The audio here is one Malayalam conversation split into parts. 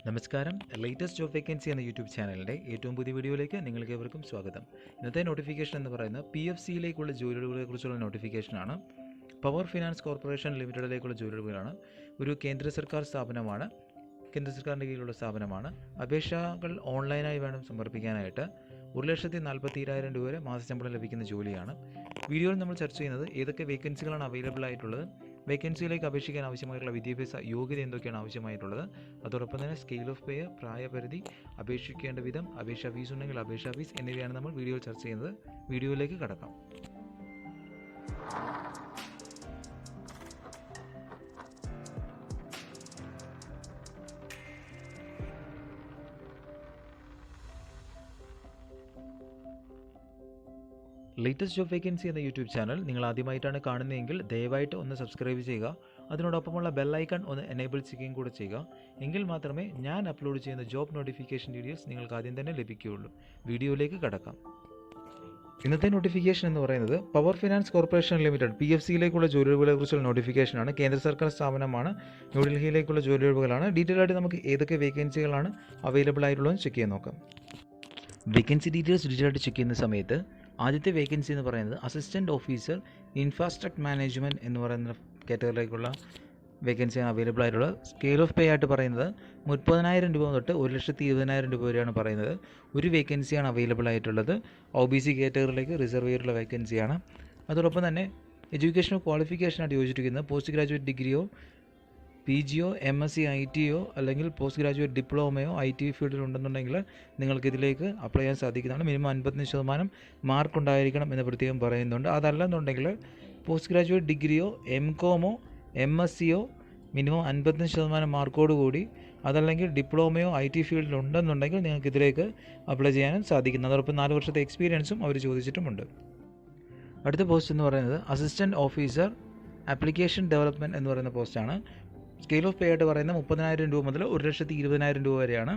നമസ്കാരം. ലേറ്റസ്റ്റ് ജോബ് വേക്കൻസി എന്ന യൂട്യൂബ് ചാനലിൻ്റെ ഏറ്റവും പുതിയ വീഡിയോയിലേക്ക് നിങ്ങൾക്ക് ഏവർക്കും സ്വാഗതം. ഇന്നത്തെ നോട്ടിഫിക്കേഷൻ എന്ന് പറയുന്നത് PFCയിലേക്കുള്ള ജോലികളെക്കുറിച്ചുള്ള നോട്ടിഫിക്കേഷനാണ്. പവർ ഫിനാൻസ് കോർപ്പറേഷൻ ലിമിറ്റഡിലേക്കുള്ള ജോലികളാണ്. ഒരു കേന്ദ്ര സർക്കാർ സ്ഥാപനമാണ്. കേന്ദ്ര സർക്കാരിൻ്റെ കീഴിലുള്ള സ്ഥാപനമാണ്. അപേക്ഷകൾ ഓൺലൈനായി വേണം സമർപ്പിക്കാനായിട്ട്. 1,40,000 രൂപ വരെ മാസശമ്പളം ലഭിക്കുന്ന ജോലിയാണ്. വീഡിയോയിൽ നമ്മൾ ചർച്ച ചെയ്യുന്നത് ഏതൊക്കെ വേക്കൻസികളാണ് അവൈലബിൾ ആയിട്ടുള്ളത്, വേക്കൻസിയിലേക്ക് അപേക്ഷിക്കാൻ ആവശ്യമായിട്ടുള്ള വിദ്യാഭ്യാസ യോഗ്യത എന്തൊക്കെയാണ് ആവശ്യമായിട്ടുള്ളത്, അതോടൊപ്പം തന്നെ സ്കെയിൽ ഓഫ് പേ, പ്രായപരിധി, അപേക്ഷിക്കേണ്ട വിധം, അപേക്ഷാ ഫീസ് ഉണ്ടെങ്കിൽ അപേക്ഷാ ഫീസ് എന്നിവയാണ് നമ്മൾ വീഡിയോയിൽ ചർച്ച ചെയ്യുന്നത്. വീഡിയോയിലേക്ക് കടക്കാം. ലേറ്റസ്റ്റ് ജോബ് വേക്കൻസി എന്ന യൂട്യൂബ് ചാനൽ നിങ്ങൾ ആദ്യമായിട്ടാണ് കാണുന്നതെങ്കിൽ ദയവായിട്ട് ഒന്ന് സബ്സ്ക്രൈബ് ചെയ്യുക. അതിനോടൊപ്പമുള്ള ബെല്ലൈക്കൺ ഒന്ന് എനേബിൾ ചെയ്യുകയും കൂടെ ചെയ്യുക. എങ്കിൽ മാത്രമേ ഞാൻ അപ്ലോഡ് ചെയ്യുന്ന ജോബ് നോട്ടിഫിക്കേഷൻ വീഡിയോസ് നിങ്ങൾക്ക് ആദ്യം തന്നെ ലഭിക്കുകയുള്ളൂ. വീഡിയോയിലേക്ക് കടക്കാം. ഇന്നത്തെ നോട്ടിഫിക്കേഷൻ എന്ന് പറയുന്നത് പവർ ഫിനാൻസ് കോർപ്പറേഷൻ ലിമിറ്റഡ് PFCയിലേക്കുള്ള ജോലികളെക്കുറിച്ചുള്ള നോട്ടിഫിക്കേഷനാണ്. കേന്ദ്ര സർക്കാർ സ്ഥാപനമാണ്. ന്യൂഡൽഹിയിലേക്കുള്ള ജോലികളാണ്. ഡീറ്റെയിൽ ആയിട്ട് നമുക്ക് ഏതൊക്കെ വേക്കൻസികളാണ് അവൈലബിൾ ആയിട്ടുള്ളതെന്ന് ചെക്ക് ചെയ്യാൻ നോക്കാം. വേക്കൻസി ഡീറ്റെയിൽസ് ഡീറ്റെയിൽ ആയിട്ട് ചെക്ക് ചെയ്യുന്ന സമയത്ത് ആദ്യത്തെ വേക്കൻസി എന്ന് പറയുന്നത് അസിസ്റ്റൻറ്റ് ഓഫീസർ ഇൻഫ്രാസ്ട്രക്ചർ മാനേജ്മെൻറ്റ് എന്ന് പറയുന്ന കാറ്റഗറിയിലേക്കുള്ള വേക്കൻസിയാണ് അവൈലബിൾ ആയിട്ടുള്ളത്. സ്കെയിൽ ഓഫ് പേ ആയിട്ട് പറയുന്നത് 30,000 രൂപ തൊട്ട് 1,20,000 രൂപ വരെയാണ് പറയുന്നത്. ഒരു വേക്കൻസിയാണ് അവൈലബിൾ ആയിട്ടുള്ളത്. OBC കാറ്റഗറിയിലേക്ക് റിസർവ് ചെയ്തിട്ടുള്ള വേക്കൻസിയാണ്. അതോടൊപ്പം തന്നെ എഡ്യൂക്കേഷണൽ ക്വാളിഫിക്കേഷനായിട്ട് യോജിച്ചിരിക്കുന്നത് പോസ്റ്റ് ഗ്രാജുവേറ്റ് ഡിഗ്രിയോ PGയോ MSc ITയോ അല്ലെങ്കിൽ പോസ്റ്റ് ഗ്രാജുവേറ്റ് ഡിപ്ലോമയോ IT ഫീൽഡിൽ ഉണ്ടെന്നുണ്ടെങ്കിൽ നിങ്ങൾക്ക് ഇതിലേക്ക് അപ്ലൈ ചെയ്യാൻ സാധിക്കുന്നതാണ്. മിനിമം 55% മാർക്ക് ഉണ്ടായിരിക്കണം എന്ന് പ്രത്യേകം പറയുന്നുണ്ട്. അതല്ലെന്നുണ്ടെങ്കിൽ പോസ്റ്റ് ഗ്രാജുവേറ്റ് ഡിഗ്രിയോ MCOMോ MScയോ മിനിമം 55% മാർക്കോട് കൂടി, അതല്ലെങ്കിൽ ഡിപ്ലോമയോ IT ഫീൽഡിൽ ഉണ്ടെന്നുണ്ടെങ്കിൽ നിങ്ങൾക്ക് ഇതിലേക്ക് അപ്ലൈ ചെയ്യാനും സാധിക്കുന്നു. അതോടൊപ്പം 4 വർഷത്തെ എക്സ്പീരിയൻസും അവർ ചോദിച്ചിട്ടുമുണ്ട്. അടുത്ത പോസ്റ്റ് എന്ന് പറയുന്നത് അസിസ്റ്റൻറ്റ് ഓഫീസർ ആപ്ലിക്കേഷൻ ഡെവലപ്മെൻറ്റ് എന്ന് പറയുന്ന പോസ്റ്റാണ്. സ്കെയിൽ ഓഫ് പേ ആയിട്ട് പറയുന്നത് 30,000 രൂപ മുതൽ 1,20,000 രൂപ വരെയാണ്.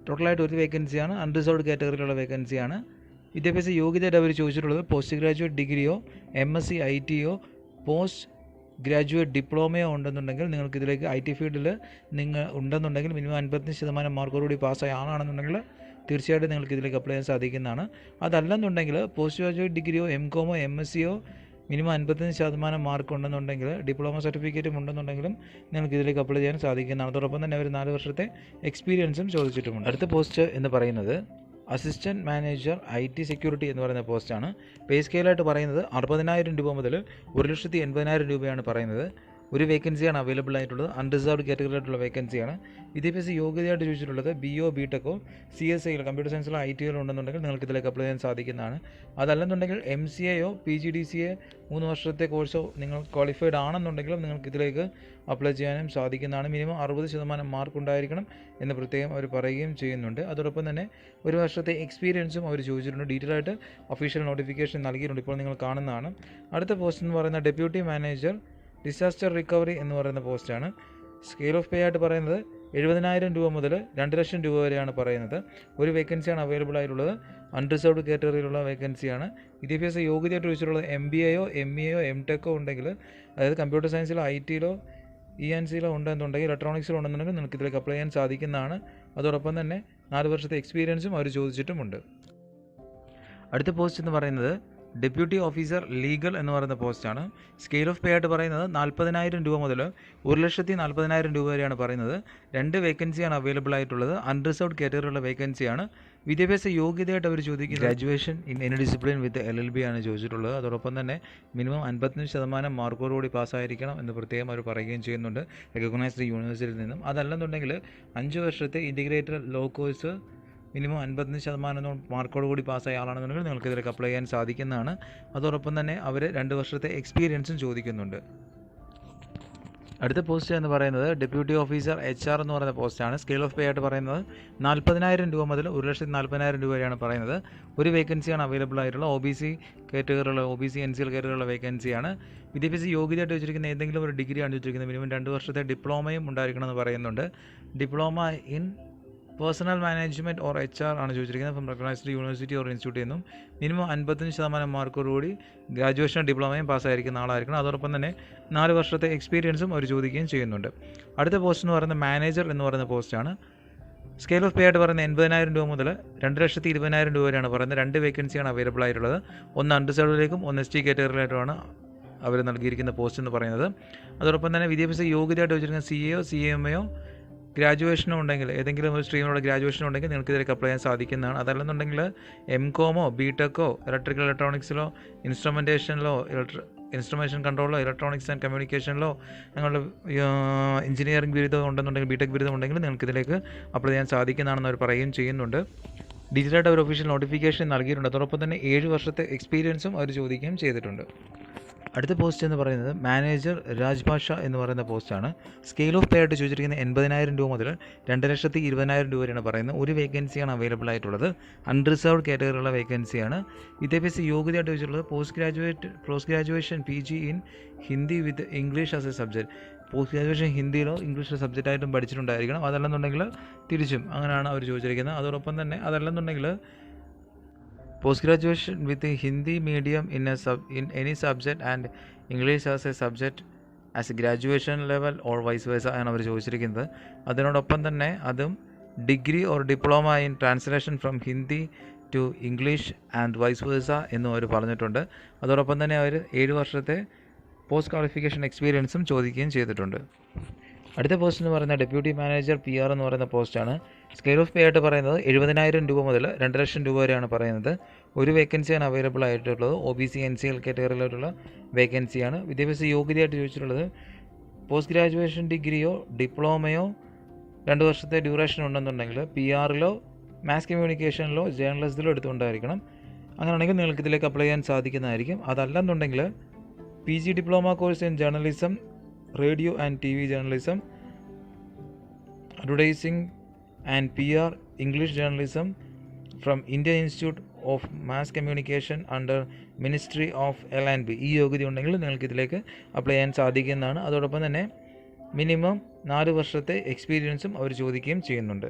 ടോട്ടലായിട്ട് ഒരു വേക്കൻസിയാണ്. അൺറിസർവ്ഡ് കാറ്റഗറിയിലുള്ള വേക്കൻസിയാണ്. വിദ്യാഭ്യാസ യോഗ്യതയായിട്ട് അവർ ചോദിച്ചിട്ടുള്ളത് പോസ്റ്റ് ഗ്രാജുവേറ്റ് ഡിഗ്രിയോ MSc ITയോ പോസ്റ്റ് ഗ്രാജുവേറ്റ് ഡിപ്ലോമയോ ഉണ്ടെന്നുണ്ടെങ്കിൽ നിങ്ങൾക്ക് ഇതിലേക്ക് IT ഫീൽഡിൽ നിങ്ങൾ ഉണ്ടെന്നുണ്ടെങ്കിൽ മിനിമം 55% മാർക്കോടുകൂടി പാസ്സായ ആളാണെന്നുണ്ടെങ്കിൽ തീർച്ചയായിട്ടും നിങ്ങൾക്ക് ഇതിലേക്ക് അപ്ലൈ ചെയ്യാൻ സാധിക്കുന്നതാണ്. അതല്ലെന്നുണ്ടെങ്കിൽ പോസ്റ്റ് ഗ്രാജുവേറ്റ് ഡിഗ്രിയോ MCOMോ MScയോ മിനിമം 55% മാർക്ക് ഉണ്ടെന്നുണ്ടെങ്കിൽ, ഡിപ്ലോമ സർട്ടിഫിക്കറ്റും ഉണ്ടെന്നുണ്ടെങ്കിലും നിങ്ങൾക്ക് ഇതിലേക്ക് അപ്ലൈ ചെയ്യാൻ സാധിക്കുന്നതാണ്. അതോടൊപ്പം തന്നെ അവർ 4 വർഷത്തെ എക്സ്പീരിയൻസും ചോദിച്ചിട്ടുമുണ്ട്. അടുത്ത പോസ്റ്റ് എന്ന് പറയുന്നത് അസിസ്റ്റൻറ്റ് മാനേജർ IT സെക്യൂരിറ്റി എന്ന് പറയുന്ന പോസ്റ്റാണ്. പേ സ്കെയിലായിട്ട് പറയുന്നത് 60,000 രൂപ മുതൽ 1,80,000 രൂപയാണ് പറയുന്നത്. ഒരു വേക്കൻസിയാണ് അവൈലബിൾ ആയിട്ടുള്ളത്. അൺറിസർവ്ഡ് കാറ്റഗറിയായിട്ടുള്ള വേക്കൻസിയാണ്. വിദ്യാഭ്യാസ യോഗ്യതയായിട്ട് ചോദിച്ചിട്ടുള്ളത് BO BTechോ CSIയിലോ കമ്പ്യൂട്ടർ സയൻസിലോ ITയിലോ ഉണ്ടെന്നുണ്ടെങ്കിൽ നിങ്ങൾക്ക് ഇതിലേക്ക് അപ്ലൈ ചെയ്യാൻ സാധിക്കുന്നതാണ്. അതല്ലെന്നുണ്ടെങ്കിൽ MCAയോ PGDCA 3 വർഷത്തെ കോഴ്സോ നിങ്ങൾ ക്വാളിഫൈഡ് ആണെന്നുണ്ടെങ്കിലും നിങ്ങൾക്ക് ഇതിലേക്ക് അപ്ലൈ ചെയ്യാനും സാധിക്കുന്നതാണ്. മിനിമം 60% മാർക്ക് ഉണ്ടായിരിക്കണം എന്ന് പ്രത്യേകം അവർ പറയുകയും ചെയ്യുന്നുണ്ട്. അതോടൊപ്പം തന്നെ 1 വർഷത്തെ എക്സ്പീരിയൻസും അവർ ചോദിച്ചിട്ടുണ്ട്. ഡീറ്റെയിൽ ആയിട്ട് ഒഫീഷ്യൽ നോട്ടിഫിക്കേഷൻ നൽകിയിട്ടുണ്ട്. ഇപ്പോൾ നിങ്ങൾ കാണുന്നതാണ്. അടുത്ത പോസ്റ്റ് എന്ന് പറയുന്ന ഡെപ്യൂട്ടി മാനേജർ ഡിസാസ്റ്റർ റിക്കവറി എന്ന് പറയുന്ന പോസ്റ്റാണ്. സ്കെയിൽ ഓഫ് പേ ആയിട്ട് പറയുന്നത് 70,000 രൂപ മുതൽ 2,00,000 രൂപ വരെയാണ് പറയുന്നത്. ഒരു വേക്കൻസിയാണ് അവൈലബിൾ ആയിട്ടുള്ളത്. അൺറിസർവ്ഡ് കാറ്റഗറിയിലുള്ള വേക്കൻസിയാണ്. വിദ്യാഭ്യാസ യോഗ്യതയായിട്ട് ചോദിച്ചിട്ടുള്ളത് MBAയോ MAയോ MTechോ ഉണ്ടെങ്കിൽ, അതായത് കമ്പ്യൂട്ടർ സയൻസിലോ ITയിലോ ENCയിലോ ഉണ്ടെന്നുണ്ടെങ്കിൽ, ഇലക്ട്രോണിക്സിലോ ഉണ്ടെന്നുണ്ടെങ്കിൽ നിങ്ങൾക്ക് ഇതിലേക്ക് അപ്ലൈ ചെയ്യാൻ സാധിക്കുന്നതാണ്. അതോടൊപ്പം തന്നെ 4 വർഷത്തെ എക്സ്പീരിയൻസും അവർ ചോദിച്ചിട്ടുമുണ്ട്. അടുത്ത പോസ്റ്റ് എന്ന് പറയുന്നത് ഡെപ്യൂട്ടി ഓഫീസർ ലീഗൽ എന്ന് പറയുന്ന പോസ്റ്റാണ്. സ്കെയിൽ ഓഫ് പേ ആയിട്ട് പറയുന്നത് 40,000 രൂപ മുതൽ 1,40,000 രൂപ വരെയാണ് പറയുന്നത്. 2 വേക്കൻസിയാണ് അവൈലബിൾ ആയിട്ടുള്ളത്. അൺറിസർവ്ഡ് കാറ്റഗറിയുള്ള വേക്കൻസിയാണ്. വിദ്യാഭ്യാസ യോഗ്യതയായിട്ട് അവർ ചോദിക്കുന്നത് graduation in any discipline with LLB ആണ് ചോദിച്ചിട്ടുള്ളത്. അതോടൊപ്പം തന്നെ മിനിമം 55% മാർക്കോടുകൂടി പാസ്സായിരിക്കണം എന്ന് പ്രത്യേകം അവർ പറയുകയും ചെയ്യുന്നുണ്ട് റെക്കഗ്നൈസ്ഡ് യൂണിവേഴ്സിറ്റിയിൽ നിന്നും. അതല്ലെന്നുണ്ടെങ്കിൽ 5 വർഷത്തെ ഇൻറ്റിഗ്രേറ്റഡ് ലോ കോഴ്സ് മിനിമം 55% മാർക്കോട് കൂടി പാസ്സായ ആളാണെന്നുണ്ടെങ്കിൽ നിങ്ങൾക്ക് ഇതിലേക്ക് അപ്ലൈ ചെയ്യാൻ സാധിക്കുന്നതാണ്. അതോടൊപ്പം തന്നെ അവർ 2 വർഷത്തെ എക്സ്പീരിയൻസും ചോദിക്കുന്നുണ്ട്. അടുത്ത പോസ്റ്റ് എന്ന് പറയുന്നത് ഡെപ്യൂട്ടി ഓഫീസർ HR എന്ന് പറയുന്ന പോസ്റ്റാണ്. സ്കെയിൽ ഓഫ് പേ ആയിട്ട് പറയുന്നത് 40,000 രൂപ മുതൽ 1,40,000 രൂപ വരെയാണ് പറയുന്നത്. ഒരു വേക്കൻസിയാണ് അവൈലബിൾ ആയിട്ടുള്ള OBC കാറ്റഗറിയുള്ള OBC NCL കാറ്റഗറിയുള്ള വേക്കൻസിയാണ്. വിദ്യാഭ്യാസ യോഗ്യതയായിട്ട് വെച്ചിരിക്കുന്ന ഏതെങ്കിലും ഒരു ഡിഗ്രിയാണ് ചോദിച്ചിരിക്കുന്നത്. മിനിമം 2 വർഷത്തെ ഡിപ്ലോമയും ഉണ്ടായിരിക്കണമെന്ന് പറയുന്നുണ്ട്. Diploma in personal management or HR ആണ് ചോദിച്ചിരിക്കുന്നത്. ഫ്രം റെക്കഗ്നൈസ്ഡ് യൂണിവേഴ്സിറ്റി ഓർ ഇൻസ്റ്റിറ്റ്യൂട്ടിൽ നിന്നും മിനിമം 55% മാർക്കോടുകൂടി ഗ്രാജുവേഷൻ ഡിപ്ലോമയും പാസ്സായിരിക്കുന്ന ആളായിരിക്കണം. അതോടൊപ്പം തന്നെ 4 വർഷത്തെ എക്സ്പീരിയൻസും അവർ ചോദിക്കുകയും ചെയ്യുന്നുണ്ട്. അടുത്ത പോസ്റ്റ് എന്ന് പറയുന്നത് മാനേജർ എന്ന് പറയുന്ന പോസ്റ്റാണ്. സ്കെയിൽ ഓഫ് പേ ആയിട്ട് പറയുന്നത് 80,000 രൂപ മുതൽ 2,20,000 രൂപ വരെയാണ് പറയുന്നത്. 2 വേക്കൻസിയാണ് അവൈലബിൾ ആയിട്ടുള്ളത്. ഒന്ന് അൺറിസർവ്ഡിലേക്കും ഒന്ന് ST കാറ്റഗറിയിലായിട്ടുമാണ് അവർ നൽകിയിരിക്കുന്ന പോസ്റ്റ് എന്ന് പറയുന്നത്. അതോടൊപ്പം തന്നെ വിദ്യാഭ്യാസ യോഗ്യതയായിട്ട് വെച്ചിരിക്കുന്ന CAയോ CMAയോ ഗ്രാജുവേഷനോ ഉണ്ടെങ്കിൽ, ഏതെങ്കിലും ഒരു സ്ട്രീമിലുള്ള ഗ്രാജുവേഷൻ ഉണ്ടെങ്കിൽ നിങ്ങൾക്ക് ഇതിലേക്ക് അപ്ലൈ ചെയ്യാൻ സാധിക്കുന്നതാണ്. അതല്ലെന്നുണ്ടെങ്കിൽ MCOMോ BTECോ ഇലക്ട്രിക്കൽ ഇലക്ട്രോണിക്സിലോ ഇൻസ്ട്രുമേഷൻ കൺട്രോളിലോ ഇലക്ട്രോണിക്സ് ആൻഡ് കമ്മ്യൂണിക്കേഷനിലോ ഞങ്ങളുടെ എഞ്ചിനീയറിംഗ് ബിരുദം ഉണ്ടെന്നുണ്ടെങ്കിൽ BTEC ബിരുദം ഉണ്ടെങ്കിൽ നിങ്ങൾക്ക് ഇതിലേക്ക് അപ്ലൈ ചെയ്യാൻ സാധിക്കുന്നതാണെന്ന് അവർ പറയുകയും ചെയ്യുന്നുണ്ട്. ഡീറ്റെയിലായിട്ട് അവർ ഒഫീഷ്യൽ നോട്ടിഫിക്കേഷൻ നൽകിയിട്ടുണ്ട്. അതോടൊപ്പം തന്നെ 7 വർഷത്തെ എക്സ്പീരിയൻസും അവർ ചോദിക്കുകയും ചെയ്തിട്ടുണ്ട്. അടുത്ത പോസ്റ്റ് എന്ന് പറയുന്നത് മാനേജർ രാജ്ഭാഷ എന്ന് പറയുന്ന പോസ്റ്റാണ്. സ്കെയിൽ ഓഫ് പേ ആയിട്ട് ചോദിച്ചിരിക്കുന്നത് 80,000 രൂപ മുതൽ 2,20,000 രൂപ വരെയാണ് പറയുന്നത്. ഒരു വേക്കൻസിയാണ് അവൈലബിൾ ആയിട്ടുള്ളത്. അൺറിസർവ്ഡ് കാറ്റഗറിയുള്ള വേക്കൻസിയാണ്. വിദ്യാഭ്യാസ യോഗ്യതയായിട്ട് ചോദിച്ചിട്ടുള്ളത് post graduation PG in Hindi with English as a subject. Post graduation ഹിന്ദിയിലോ ഇംഗ്ലീഷിലോ സബ്ജക്റ്റായിട്ടും പഠിച്ചിട്ടുണ്ടായിരിക്കണം. അതല്ലെന്നുണ്ടെങ്കിൽ തിരിച്ചും അങ്ങനെയാണ് അവർ ചോദിച്ചിരിക്കുന്നത്. അതോടൊപ്പം തന്നെ അതല്ലെന്നുണ്ടെങ്കിൽ post graduation with Hindi medium in any subject and English as a subject as a graduation level or vice versa ആണ് അവർ ചോദിച്ചിരിക്കുന്നത്. അതിനോടൊപ്പം തന്നെ അതും degree or diploma in translation from Hindi to English and vice versa എന്നും അവർ പറഞ്ഞിട്ടുണ്ട്. അതോടൊപ്പം തന്നെ അവർ 7 വർഷത്തെ പോസ്റ്റ് ക്വാളിഫിക്കേഷൻ എക്സ്പീരിയൻസും ചോദിക്കുകയും ചെയ്തിട്ടുണ്ട്. അടുത്ത പോസ്റ്റ് എന്ന് പറയുന്നത് ഡെപ്യൂട്ടി മാനേജർ PR എന്ന് പറയുന്ന പോസ്റ്റാണ്. സ്കെയിൽ ഓഫ് പേ ആയിട്ട് പറയുന്നത് 70,000 രൂപ മുതൽ 2,00,000 രൂപ വരെയാണ് പറയുന്നത്. ഒരു വേക്കൻസിയാണ് അവൈലബിൾ ആയിട്ടുള്ളത്. OBC NCL കാറ്റഗറിയിലുള്ള വേക്കൻസിയാണ്. വിദ്യാഭ്യാസ യോഗ്യതയായിട്ട് ചോദിച്ചിട്ടുള്ളത് പോസ്റ്റ് ഗ്രാജുവേഷൻ ഡിഗ്രിയോ ഡിപ്ലോമയോ 2 വർഷത്തെ ഡ്യൂറേഷൻ ഉണ്ടെന്നുണ്ടെങ്കിൽ PRലോ മാസ് കമ്മ്യൂണിക്കേഷനിലോ ജേർണലിസത്തിലോ എടുത്തുകൊണ്ടായിരിക്കണം. അങ്ങനെയാണെങ്കിൽ നിങ്ങൾക്ക് ഇതിലേക്ക് അപ്ലൈ ചെയ്യാൻ സാധിക്കുന്നതായിരിക്കും. അതല്ലെന്നുണ്ടെങ്കിൽ PG diploma course in journalism, radio and TV journalism, advertising and PR English journalism from Indian institute of mass communication under ministry of L&B. ഈ യോഗ്യത ഉണ്ടെങ്കിൽ നിങ്ങൾക്ക് ഇതിലേക്ക് അപ്ലൈ ചെയ്യാൻ സാധിക്കുന്നതാണ്. അതോടൊപ്പം തന്നെ മിനിമം 4 വർഷത്തെ എക്സ്പീരിയൻസും അവർ ചോദിക്കുകയും ചെയ്യുന്നുണ്ട്.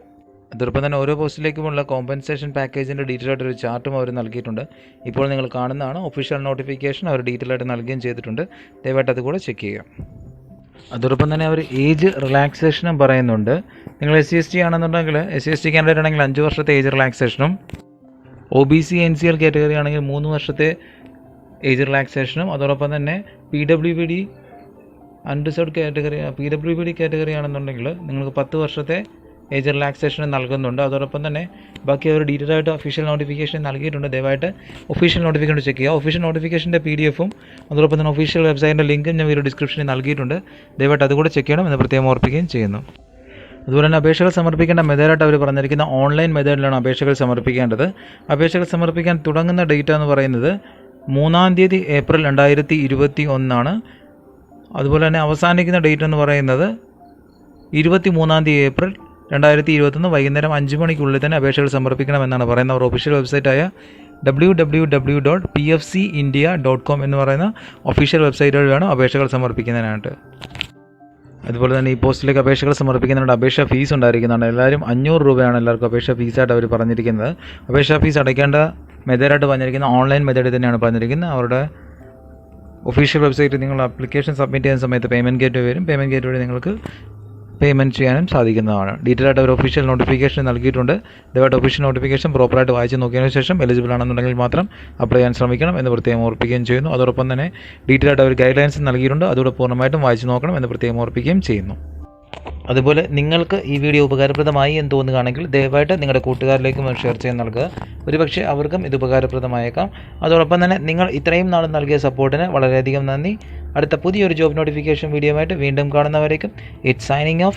അതോടൊപ്പം തന്നെ ഓരോ പോസ്റ്റിലേക്കുമുള്ള കോമ്പൻസേഷൻ പാക്കേജിൻ്റെ ഡീറ്റെയിൽ ആയിട്ടൊരു ചാർട്ടും അവർ നൽകിയിട്ടുണ്ട്. ഇപ്പോൾ നിങ്ങൾ കാണുന്നതാണ്. ഒഫീഷ്യൽ നോട്ടിഫിക്കേഷൻ അവർ ഡീറ്റെയിൽ ആയിട്ട് നൽകുകയും ചെയ്തിട്ടുണ്ട്. ദയവായിട്ട് അത് കൂടെ ചെക്ക് ചെയ്യുക. അതോടൊപ്പം തന്നെ അവർ ഏജ് റിലാക്സേഷനും പറയുന്നുണ്ട്. നിങ്ങൾ SC/ST ആണെന്നുണ്ടെങ്കിൽ SC/ST കാൻഡിഡേറ്റ് ആണെങ്കിൽ 5 വർഷത്തെ ഏജ് റിലാക്സേഷനും, OBC NCL കാറ്റഗറി ആണെങ്കിൽ 3 വർഷത്തെ ഏജ് റിലാക്സേഷനും, അതോടൊപ്പം തന്നെ PWBD unreserved category PWBD category ആണെന്നുണ്ടെങ്കിൽ നിങ്ങൾക്ക് 10 വർഷത്തെ ഏജ് റിലാക്സേഷൻ നൽകുന്നുണ്ട്. അതോടൊപ്പം തന്നെ ബാക്കി അവർ ഡീറ്റെയിൽ ആയിട്ട് ഒഫീഷ്യൽ നോട്ടിഫിക്കേഷൻ നൽകിയിട്ടുണ്ട്. ദയവായിട്ട് ഒഫീഷ്യൽ നോട്ടിഫിക്കേഷൻ ചെക്ക് ചെയ്യുക. ഒഫീഷ്യൽ നോട്ടിഫിക്കേഷൻ്റെ PDF-ഉം അതോടൊപ്പം തന്നെ ഒഫീഷ്യൽ വെബ്സൈറ്റിൻ്റെ ലിങ്കും ഞാൻ ഒരു ഡിസ്ക്രിപ്ഷനിൽ നൽകിയിട്ടുണ്ട്. ദയവായിട്ട് അതുകൂടെ ചെക്ക് ചെയ്യണം എന്ന് പ്രത്യേകം ഓർപ്പിക്കുകയും ചെയ്യുന്നു. അതുപോലെ തന്നെ അപേക്ഷകൾ സമർപ്പിക്കേണ്ട മെത്തേഡായിട്ട് അവർ പറഞ്ഞിരിക്കുന്ന ഓൺലൈൻ മെത്തേഡിലാണ് അപേക്ഷകൾ സമർപ്പിക്കേണ്ടത്. അപേക്ഷകൾ സമർപ്പിക്കാൻ തുടങ്ങുന്ന ഡേറ്റ് എന്ന് പറയുന്നത് 3 ഏപ്രിൽ 2021 അതുപോലെ തന്നെ അവസാനിക്കുന്ന ഡേറ്റ് എന്ന് പറയുന്നത് 23 ഏപ്രിൽ 2021 വൈകുന്നേരം 5 മണിക്കുള്ളിൽ തന്നെ അപേക്ഷകൾ സമർപ്പിക്കണമെന്നാണ് പറയുന്നത്. അവർ ഒഫീഷ്യൽ വെബ്സൈറ്റായ www.pfcindia.com എന്ന് പറയുന്ന ഒഫീഷ്യൽ വെബ്സൈറ്റ് വഴി വേണം അപേക്ഷകൾ സമർപ്പിക്കുന്നതിനായിട്ട്. അതുപോലെ തന്നെ ഈ പോസ്റ്റിലേക്ക് അപേക്ഷകൾ സമർപ്പിക്കുന്നതിനുള്ള അപേക്ഷ ഫീസ് ഉണ്ടായിരിക്കുന്നതാണ്. എല്ലാവരും 500 രൂപയാണ് എല്ലാവർക്കും അപേക്ഷ ഫീസായിട്ട് അവർ പറഞ്ഞിരിക്കുന്നത്. അപേക്ഷ ഫീസ് അടയ്ക്കേണ്ട മെത്തേഡായിട്ട് പറഞ്ഞിരിക്കുന്ന ഓൺലൈൻ മെത്തേഡിൽ തന്നെയാണ് പറഞ്ഞിരിക്കുന്നത്. അവരുടെ ഒഫീഷ്യൽ വെബ്സൈറ്റിൽ നിങ്ങൾ ആപ്ലിക്കേഷൻ സബ്മിറ്റ് ചെയ്യുന്ന സമയത്ത് പേയ്മെൻറ്റ് ഗേറ്റ് വരും. പേയ്മെൻറ്റ് ഗേറ്റ് വഴി നിങ്ങൾക്ക് പേയ്മെൻറ്റ് ചെയ്യാനും സാധിക്കുന്നതാണ്. ഡീറ്റെയിൽ ആയിട്ട് ഒരു ഒഫീഷ്യൽ നോട്ടിഫിക്കേഷൻ നൽകിയിട്ടുണ്ട്. ദയവായിട്ട് ഒഫീഷ്യൽ നോട്ടിഫിക്കേഷൻ പ്രോപ്പറായിട്ട് വായിച്ച് നോക്കിയതിനു ശേഷം എലിജിബിൾ ആണെന്നുണ്ടെങ്കിൽ മാത്രം അപ്ലൈ ചെയ്യാൻ ശ്രമിക്കണം എന്ന് പ്രത്യേകം ഓർപ്പിക്കുകയും ചെയ്യുന്നു. അതോടൊപ്പം തന്നെ ഡീറ്റെയിൽ ആയിട്ട് ഒരു ഗൈഡ് ലൈൻസ് നൽകിയിട്ടുണ്ട്. അതുകൂടെ പൂർണ്ണമായിട്ടും വായിച്ച് നോക്കണം എന്ന് പ്രത്യേകം ഓർപ്പിക്കുകയും ചെയ്യുന്നു. അതുപോലെ നിങ്ങൾക്ക് ഈ വീഡിയോ ഉപകാരപ്രദമായി എന്ന് തോന്നുകയാണെങ്കിൽ ദയവായിട്ട് നിങ്ങളുടെ കൂട്ടുകാരിലേക്കും ഷെയർ ചെയ്യാൻ നൽകുക. ഒരുപക്ഷെ അവർക്കും ഇത് ഉപകാരപ്രദമായേക്കാം. അതോടൊപ്പം തന്നെ നിങ്ങൾ ഇത്രയും നാൾ നൽകിയ സപ്പോർട്ടിന് വളരെയധികം നന്ദി. അടുത്ത പുതിയൊരു ജോബ് നോട്ടിഫിക്കേഷൻ വീഡിയോ ആയിട്ട് വീണ്ടും കാണുന്നവരേക്കും ഇറ്റ്സ് സൈനിങ് ഓഫ്.